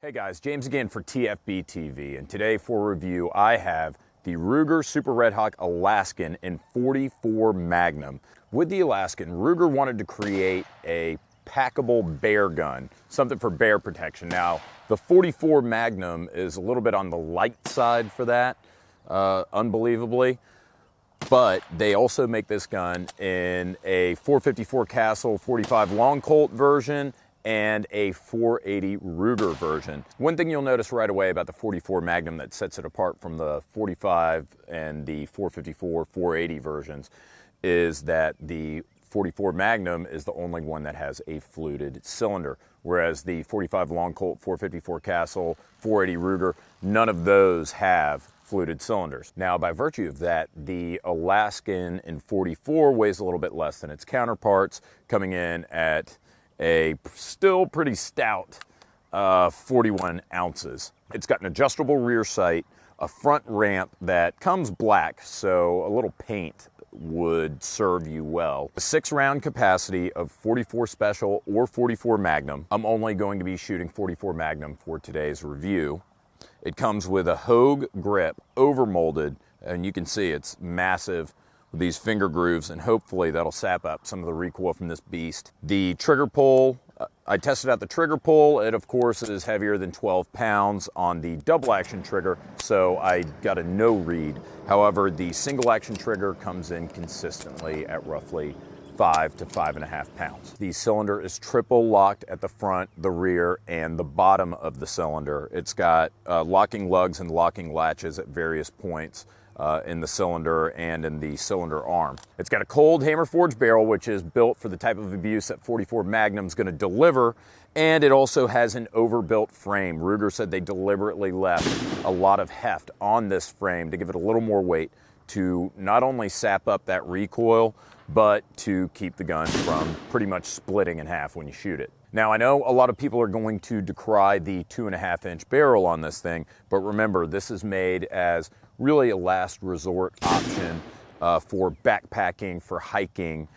Hey guys, James again for TFB TV, and today for review I have the Ruger Super Redhawk Alaskan in .44 Magnum. With the Alaskan, Ruger wanted to create a packable bear gun, something for bear protection. Now, the .44 Magnum is a little bit on the light side for that, unbelievably, but they also make this gun in a .454 Casull 45 Long Colt version and a .480 Ruger version. One thing you'll notice right away about the .44 Magnum that sets it apart from the 45 and the .454, .480 versions is that the .44 Magnum is the only one that has a fluted cylinder, whereas the 45 Long Colt, .454 Casull, .480 Ruger, none of those have fluted cylinders. Now, by virtue of that, the Alaskan in .44 weighs a little bit less than its counterparts, coming in at a still pretty stout 41 ounces. It's got an adjustable rear sight, a front ramp that comes black, so a little paint would serve you well. A 6-round capacity of .44 Special or .44 Magnum. I'm only going to be shooting .44 Magnum for today's review. It comes with a Hogue grip, overmolded, and you can see it's massive with these finger grooves, and hopefully that'll sap up some of the recoil from this beast. The trigger pull, I tested out the trigger pull. It, of course, is heavier than 12 pounds on the double action trigger, so I got a no read. However, the single action trigger comes in consistently at roughly 5 to 5.5 pounds. The cylinder is triple locked at the front, the rear, and the bottom of the cylinder. It's got locking lugs and locking latches at various points in the cylinder and in the cylinder arm. It's got a cold hammer forged barrel, which is built for the type of abuse that .44 Magnum's going to deliver, and it also has an overbuilt frame. Ruger said they deliberately left a lot of heft on this frame to give it a little more weight to not only sap up that recoil, but to keep the gun from pretty much splitting in half when you shoot it. Now, I know a lot of people are going to decry the 2.5-inch barrel on this thing, but remember, this is made as really a last resort option for backpacking, for hiking,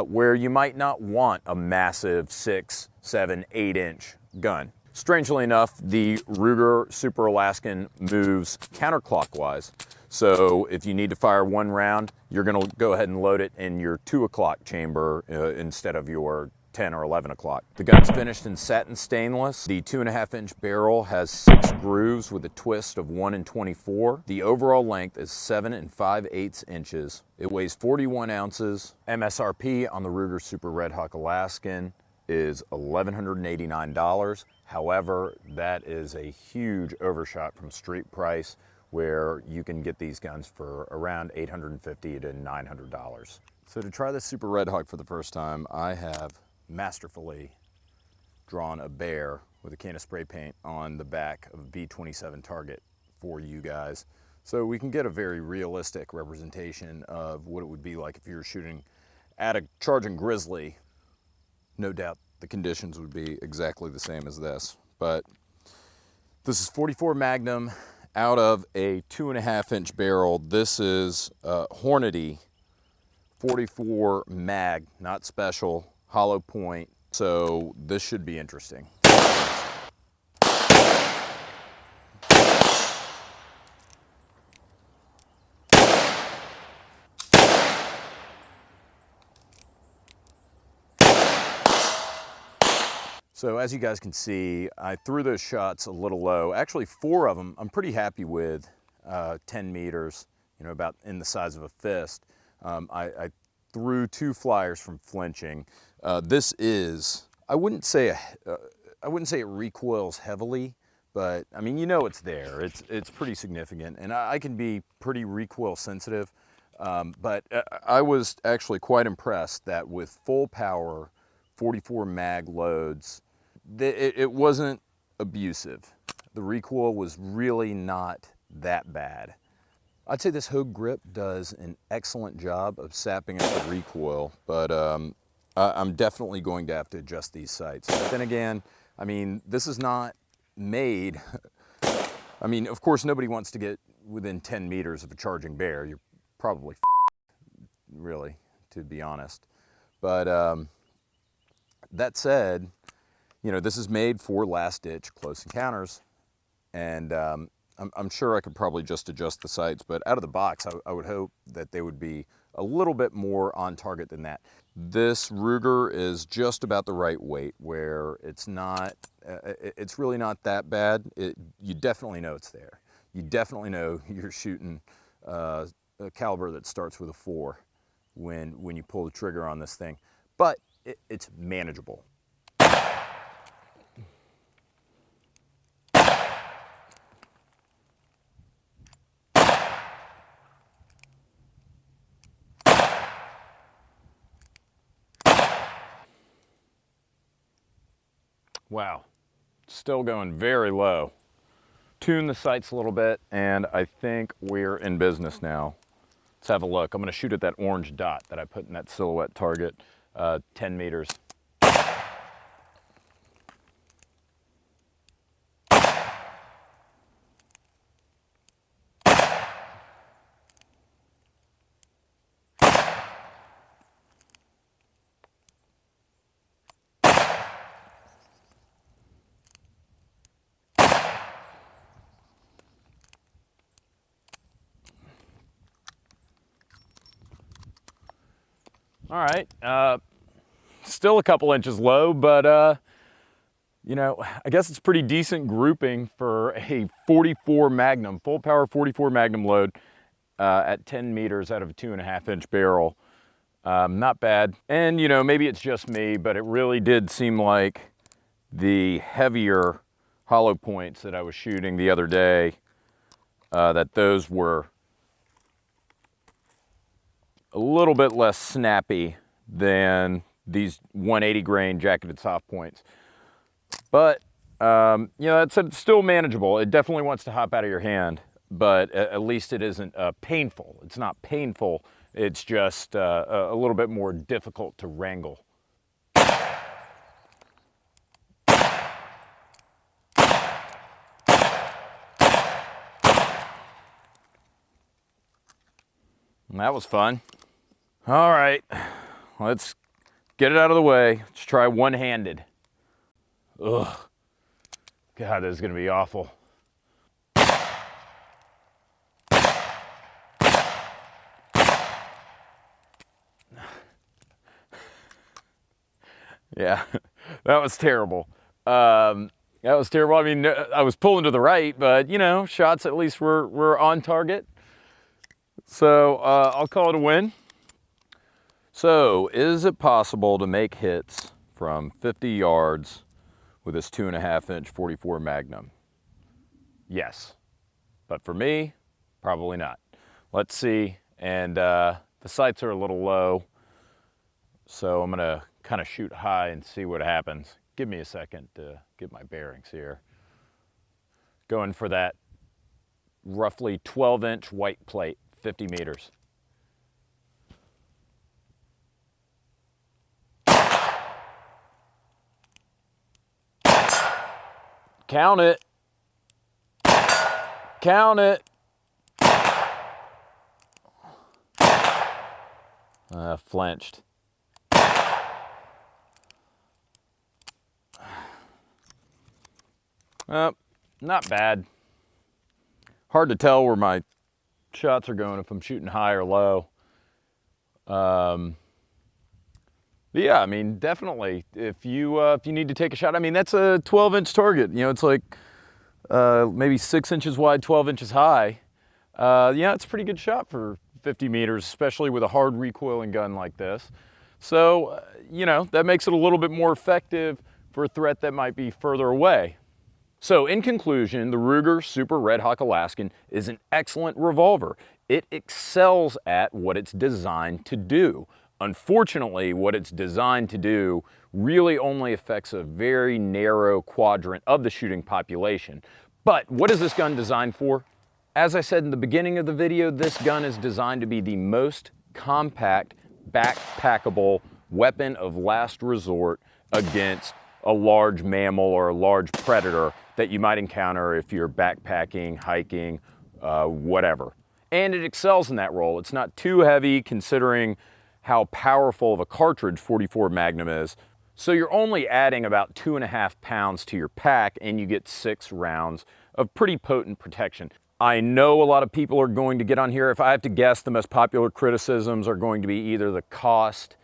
where you might not want a massive 6, 7, 8-inch gun. Strangely enough, the Ruger Super Alaskan moves counterclockwise. So if you need to fire one round, you're going to go ahead and load it in your 2 o'clock chamber instead of your 10 or 11 o'clock. The gun's finished in satin stainless. The 2.5-inch barrel has 6 grooves with a twist of 1 and 24. The overall length is 7 5/8 inches. It weighs 41 ounces. MSRP on the Ruger Super Redhawk Alaskan is $1,189. However, that is a huge overshot from street price, where you can get these guns for around $850 to $900. So to try this Super Redhawk for the first time, I have masterfully drawn a bear with a can of spray paint on the back of a B-27 target for you guys, so we can get a very realistic representation of what it would be like if you were shooting at a charging grizzly. No doubt the conditions would be exactly the same as this, but this is .44 Magnum out of a 2.5-inch barrel. This is Hornady 44 Mag, not Special, hollow point, so this should be interesting. So as you guys can see, I threw those shots a little low. Actually, 4 of them I'm pretty happy with, 10 meters, you know, about in the size of a fist. I threw 2 flyers from flinching. This is, I wouldn't say it recoils heavily, but I mean, you know, it's there. It's pretty significant, and I can be pretty recoil sensitive. But I was actually quite impressed that with full power 44 mag loads, it wasn't abusive. The recoil was really not that bad. I'd say this Hogue grip does an excellent job of sapping up the recoil, but I'm definitely going to have to adjust these sights. But then again, I mean, this is not made, I mean, of course, nobody wants to get within 10 meters of a charging bear. You're probably really, to be honest. But that said, You know, this is made for last ditch close encounters, and I'm sure I could probably just adjust the sights, but out of the box, I would hope that they would be a little bit more on target than that. This Ruger is just about the right weight where it's not, it's really not that bad. You definitely know it's there. You definitely know you're shooting a caliber that starts with a 4 when you pull the trigger on this thing, but it's manageable. Wow, still going very low. Tune the sights a little bit, and I think we're in business now. Let's have a look. I'm gonna shoot at that orange dot that I put in that silhouette target, 10 meters. All right, still a couple inches low, but you know, I guess it's pretty decent grouping for a 44 Magnum, full power 44 Magnum load at 10 meters out of a 2.5-inch barrel. Not bad. And you know, maybe it's just me, but it really did seem like the heavier hollow points that I was shooting the other day, that those were a little bit less snappy than these 180 grain jacketed soft points. But, you know, it's still manageable. It definitely wants to hop out of your hand, but at least it isn't painful. It's not painful. It's just a little bit more difficult to wrangle. And that was fun. All right, let's get it out of the way. Let's try one-handed. Ugh, God, this is gonna be awful. Yeah, that was terrible. That was terrible. I mean, I was pulling to the right, but you know, shots at least were on target. So I'll call it a win. So, is it possible to make hits from 50 yards with this 2.5-inch 44 Magnum? Yes, but for me, probably not. Let's see, and the sights are a little low, so I'm gonna kind of shoot high and see what happens. Give me a second to get my bearings here. Going for that roughly 12-inch white plate, 50 meters. Count it. Count it. Flinched. Not bad. Hard to tell where my shots are going if I'm shooting high or low. Yeah, I mean, definitely. If you need to take a shot, I mean, that's a 12-inch target. You know, it's like maybe 6 inches wide, 12 inches high. Yeah, it's a pretty good shot for 50 meters, especially with a hard recoiling gun like this. So, you know, that makes it a little bit more effective for a threat that might be further away. So, in conclusion, the Ruger Super Redhawk Alaskan is an excellent revolver. It excels at what it's designed to do. Unfortunately, what it's designed to do really only affects a very narrow quadrant of the shooting population. But what is this gun designed for? As I said in the beginning of the video, this gun is designed to be the most compact, backpackable weapon of last resort against a large mammal or a large predator that you might encounter if you're backpacking, hiking, whatever. And it excels in that role. It's not too heavy considering how powerful of a cartridge 44 Magnum is. So you're only adding about 2.5 pounds to your pack, and you get 6 rounds of pretty potent protection. I know a lot of people are going to get on here. If I have to guess, the most popular criticisms are going to be either the cost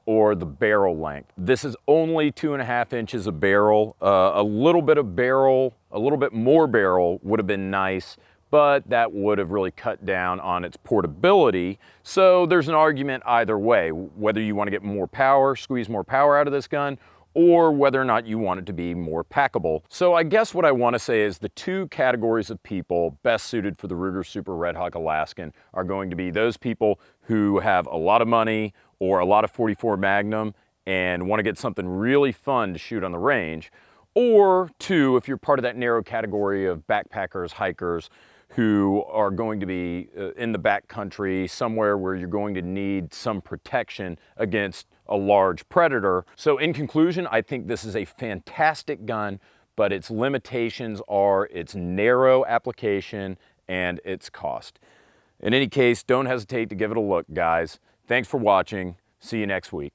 or the barrel length. This is only 2.5 inches of barrel. A little bit of barrel, a little bit more barrel would have been nice, but that would have really cut down on its portability. So there's an argument either way, whether you want to get more power, squeeze more power out of this gun, or whether or not you want it to be more packable. So I guess what I want to say is the two categories of people best suited for the Ruger Super Redhawk Alaskan are going to be those people who have a lot of money or a lot of .44 Magnum and want to get something really fun to shoot on the range, or two, if you're part of that narrow category of backpackers, hikers, who are going to be in the backcountry, somewhere where you're going to need some protection against a large predator. So in conclusion, I think this is a fantastic gun, but its limitations are its narrow application and its cost. In any case, don't hesitate to give it a look, guys. Thanks for watching. See you next week.